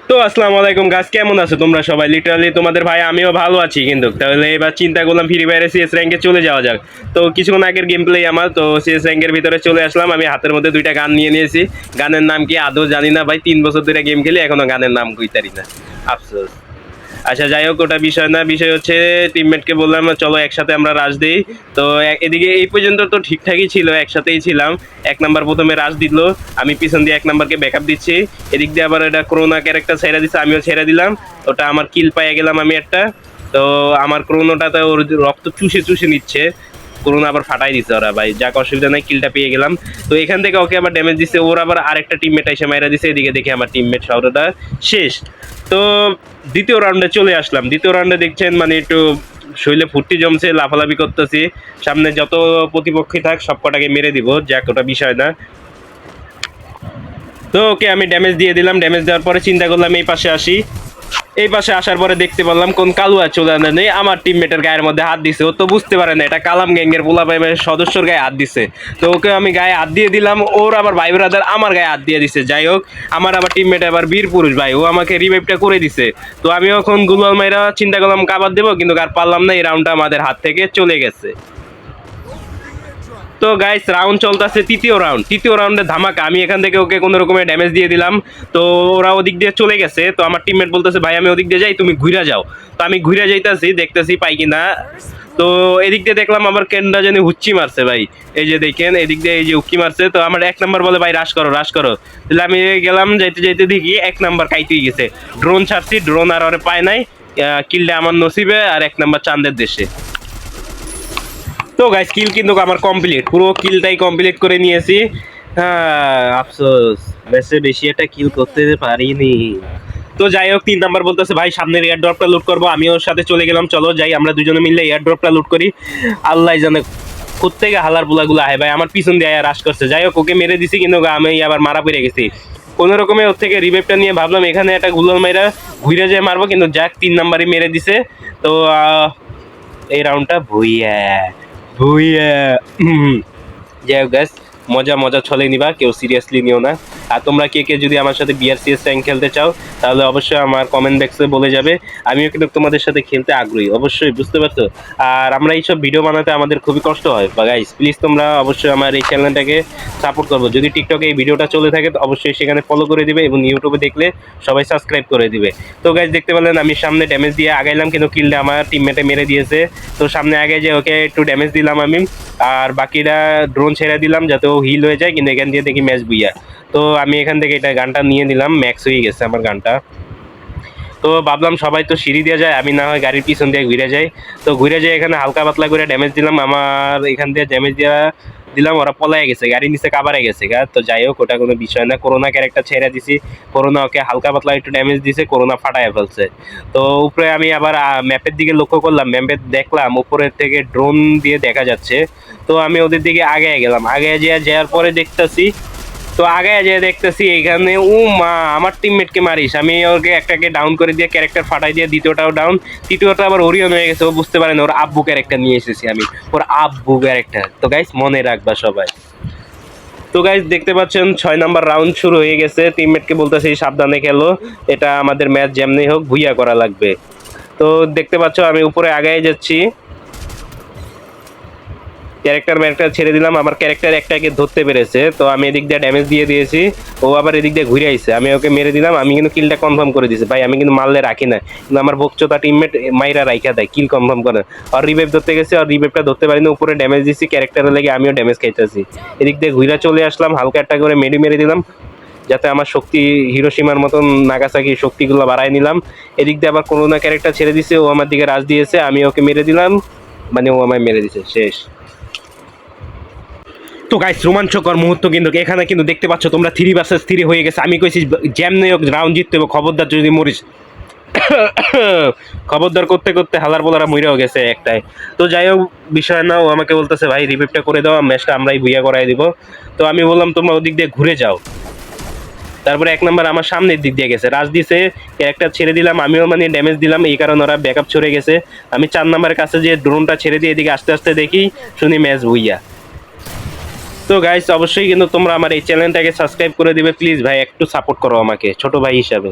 তো আসসালামু আলাইকুম গাছ, কেমন আছো তোমরা সবাই? লিটারালি তোমাদের ভাই আমিও ভালো আছি, কিন্তু তাহলে এবার চিন্তা করলাম ফ্রি ফায়ারে সিএস র্যাঙ্কে চলে যাওয়া যাক। তো কিছুক্ষণ আগের গেম প্লে আমার, তো সিএস র্যাঙ্কের ভিতরে চলে আসলাম। আমি হাতের মধ্যে দুইটা গান নিয়ে নিয়েছি। গানের নাম কি আদৌ জানি না ভাই, 3 বছর ধরে গেম খেলি এখনো গানের নাম কইতারি না, আফসোস। আচ্ছা যাই হোক, ওটা বিষয় না, বিষয় হচ্ছে টিমমেটকে বললাম চলো একসাথে আমরা রাশ দিই। তো এদিকে এই পর্যন্ত তো ঠিকঠাকই ছিল, একসাথেই ছিলাম। 1 নাম্বার প্রথমে রাশ দিল, আমি পিছন দিয়ে 1 নাম্বারকে ব্যাকআপ দিচ্ছি। এদিক দিয়ে আবার এটা করোনা ক্যারেক্টার ছেড়ে দিচ্ছে, আমিও ছেড়ে দিলাম। ওটা আমার কিল পাইয়ে গেলাম আমি একটা। তো আমার করোনাটাতে ওর রক্ত চুষে চুষে নিচ্ছে। করোনা আবার ফাটাই দিচ্ছে ওরা ভাই, যাক অসুবিধা নাই, কিলটা পেয়ে গেলাম। তো এখান থেকে ওকে আবার ড্যামেজ দিচ্ছে, ওর আবার আরেকটা টিমমেট এসে মাইরা দিচ্ছে। এদিকে দেখে আমার টিমমেট সবটা শেষ। তো দ্বিতীয় রাউন্ডে চলে আসলাম। দ্বিতীয় রাউন্ডে দেখছেন মানে একটু শরীরে ফুর্তি জমছে, লাফালাফি করতেছি। সামনে যত প্রতিপক্ষী থাক সব কটাকে মেরে দিব, যাক ওটা বিষয় না। তো ওকে আমি ড্যামেজ দিয়ে দিলাম। ড্যামেজ দেওয়ার পরে চিন্তা করলাম এই পাশে আসি। এই পাশে আসার পরে দেখতে পারলাম কোন কালুয়া চোদানা নেই আমার টিমমেটের গায়ের মধ্যে হাত দিছে। ও তো বুঝতে পারে না এটা কালাম গ্যাংয়ের পোলা ভাই সদস্যর গায়ে হাত দিছে। তো ওকে আমি গায়ে হাত দিয়ে দিলাম, ওর আবার ভাই ব্রাদার আমার গায়ে হাত দিয়ে দিছে। যাই হোক, আমার আবার টিমমেট আবার বীর পুরুষ ভাই, ও আমাকে রিভাইভটা করে দিছে। তো আমি এখন গুলাল মাইরা চিন্তা করলাম কাবার দেবো, কিন্তু আর পারলাম না, এই রাউন্ডটা আমাদের হাত থেকে চলে গেছে। তো গাইস রাউন্ড চলতেছে তৃতীয় রাউন্ড। তৃতীয় রাউন্ডে ধামাকা, আমি এখান থেকে ওকে কোনো রকমের ড্যামেজ দিয়ে দিলাম। তো ওরা ওদিক দিয়ে চলে গেছে। তো আমার টিমমেট বলতেছে ভাই আমি ওদিক দিয়ে যাই, তুমি ঘুরে যাও। তো আমি ঘুরে যাইতাছি, দেখতেছি পাই কিনা। তো এদিক দিয়ে দেখলাম আমার কেনটা জানি হুচ্চি মারছে ভাই। এই যে দেখেন এদিক দিয়ে এই যে উক্কি মারছে। তো আমার 1 নাম্বার বলে ভাই রাশ করো রাশ করো। তাহলে আমি গেলাম, যাইতে যাইতে দেখি 1 নাম্বার কাইতেই গেছে। ড্রোন ছাড়ছি, ড্রোন আর ওরে পায় নাই। কিলটা আমার নসিবে, আর 1 নাম্বার চাঁদের দেশে। তো গাইস কিল কিন্তু আমার কমপ্লিট, পুরো কিলটাই কমপ্লিট করে নিয়েছি। হ্যাঁ আফসোস, বেশি একটা কিল করতে পারিনি। তো যাই হোক, 3 নাম্বার বলতেছে ভাই সামনের এয়ার ড্রপটা লুট করবো। আমি ওর সাথে চলে গেলাম, চলো যাই আমরা দুজনে মিললে এয়ার ড্রপটা লুট করি। আল্লাহ জানে কোত্থেকে হালার বুলাগুলো আহে ভাই, আমার পিছন দিয়ে রাশ করছে। যাই হোক ওকে মেরে দিছি, কিন্তু আমি আবার মারা পড়ে গেছি। কোনো রকমে ওর থেকে রিভাইভটা নিয়ে ভাবলাম এখানে একটা গুলাল মাইরা ঘুরে যেয়ে মারবো, কিন্তু যাক 3 নাম্বারই মেরে দিছে। তো এই রাউন্ডটা ভুইয়া ভুইয়া। যাই হোক গাইস, মজা মজা ছলে নিবা, কেউ সিরিয়াসলি নিও না। আর তোমরা কে কে যদি আমার সাথে বিআরসিএস র্যাঙ্ক খেলতে চাও, তাহলে অবশ্যই আমার কমেন্ট বক্সে বলে যাবে। আমিও কিন্তু তোমাদের সাথে খেলতে আগ্রহী, অবশ্যই বুঝতে পারছো। আর আমরা এইসব ভিডিও বানাতে আমাদের খুবই কষ্ট হয় বা গাইস, প্লিজ তোমরা অবশ্যই আমার এই চ্যানেলটাকে সাপোর্ট করবো। যদি টিকটকে এই ভিডিওটা চলে থাকে তো অবশ্যই সেখানে ফলো করে দিবে, এবং ইউটিউবে দেখলে সবাই সাবস্ক্রাইব করে দিবে। তো গাইস দেখতে পেলেন আমি সামনে ড্যামেজ দিয়ে আগাইলাম, কিন্তু কিলটা আমার টিমমেটে মেরে দিয়েছে। তো সামনে আগে যে ওকে একটু ড্যামেজ দিলাম আমি, আর বাকিটা ড্রোন ছেড়ে দিলাম যাতে ও হিল হয়ে যায়, কিন্তু এখান দিয়ে দেখি ম্যাচ বুইয়া। তো আমি এখান থেকে এটা গানটা নিয়ে নিলাম, ম্যাক্স হয়ে গেছে আমার গানটা। তো ভাবলাম সবাই তো সিঁড়ি দিয়ে যায়, আমি না হয় গাড়ির পিছন দিয়ে ঘুরে যাই। তো ঘুরে যাই, এখানে হালকা পাতলা করে ড্যামেজ দিলাম, আমার এখান দিয়ে ড্যামেজ দেওয়া দিলাম, ওরা পলাই গেছে, গাড়ির নিচে কাবারে গেছে গা। তো যাই হোক ওটা কোনো বিষয় না, করোনা ক্যারেক্টার ছেড়ে দিছি। করোনা ওকে হালকা পাতলা একটু ড্যামেজ দিছে, করোনা ফাটায় ফেলছে। তো উপরে আমি আবার ম্যাপের দিকে লক্ষ্য করলাম, ম্যাপে দেখলাম উপরের থেকে ড্রোন দিয়ে দেখা যাচ্ছে। তো আমি ওদের দিকে আগে গেলাম, আগে যাওয়ার পরে দেখতেছি, তো আগে যে দেখতেছি এখানে ও মা আমার টিমমেটকে মারিস, আমি ওকে একটাকে ডাউন করে দিয়ে ক্যারেক্টার ফাটাই দিয়ে দ্বিতীয়টাও ডাউন, তৃতীয়টা আবার ওরিয়ন হয়ে গেছে। ও বুঝতে পারে না ওর আব্বু ক্যারেক্টার নিয়ে এসেছি আমি, ওর আব্বু ক্যারেক্টার। তো গাইস মনে রাখবা সবাই। তো গাইস দেখতে পাচ্ছেন 6 নাম্বার রাউন্ড শুরু হয়ে গেছে, টিমমেটকে বলতেছি সাবধানে খেলো, এটা আমাদের ম্যাচ যেমনি হোক ভুইয়া করা লাগবে। তো দেখতে পাচ্ছ আমি উপরে আগায় যাচ্ছি, ক্যারেক্টার ছেড়ে দিলাম, আমার ক্যারেক্টার একটাকে ধরতে পেরেছে। তো আমি এদিক দিয়ে ড্যামেজ দিয়ে দিয়েছি, ও আবার এদিক দিয়ে ঘুরে আইছে, আমি ওকে মেরে দিলাম। আমি কিন্তু কিলটা কনফার্ম করে দিয়েছি ভাই, আমি কিন্তু মারলে রাখি না, কিন্তু আমার বকচোতা টিমমেট মাইরা রাইখা দেয়, কিল কনফার্ম করে। আর রিভাইভ ধরতে গেছে, আর রিভাইভটা ধরতে পারিনি, উপরে ড্যামেজ দিচ্ছি, ক্যারেক্টারের লেগে আমিও ড্যামেজ খাইতেছি। এদিক দিয়ে ঘুরে চলে আসলাম, হালকা একটা করে মেরে দিলাম, যাতে আমার শক্তি হিরোসীমার মতন নাগাসাকি শক্তিগুলো বাড়ায় নিলাম। এদিক দিয়ে আবার করোনা ক্যারেক্টার ছেড়ে দিছে, ও আমার দিকে রাজ দিয়েছে, আমি ওকে মেরে দিলাম, মানে ও আমায় মেরে দিছে, শেষ। তো গাইস রোমাঞ্চকর মুহূর্ত কিন্তু এখানে কিন্তু দেখতে পাচ্ছ তোমরা, 3 ভার্সেস 3 হয়ে গেছে। আমি কইছি যেমনি হোক রাউন্ড জিততে হবে, খবরদার যদি মরিস। খবরদার করতে করতে হালার বলারা মইরাও গেছে একটাই। তো যাই হোক বিষয় না, ও আমাকে বলতেছে ভাই রিভিভটা করে দাও, ম্যাচটা আমরাই ভুইয়া করাই দিব। তো আমি বললাম তোমরা ওদিক দিয়ে ঘুরে যাও। তারপরে 1 নাম্বার আমার সামনের দিক দিয়ে গেছে, রাজ দিছে, ক্যারেক্টার ছেড়ে দিলাম, আমিও মানে ড্যামেজ দিলাম, এই কারণে ওরা ব্যাকআপ ছড়ে গেছে। আমি 4 নাম্বারের কাছে যে ড্রোনটা ছেড়ে দিয়ে এদিকে আস্তে আস্তে দেখি শুনি ম্যাচ ভুইয়া। তো গাইস অবশ্যই কিন্তু তোমরা আমার এই চ্যানেলটাকে সাবস্ক্রাইব করে দিবে, প্লিজ ভাই একটু সাপোর্ট করো আমাকে ছোট ভাই হিসাবে।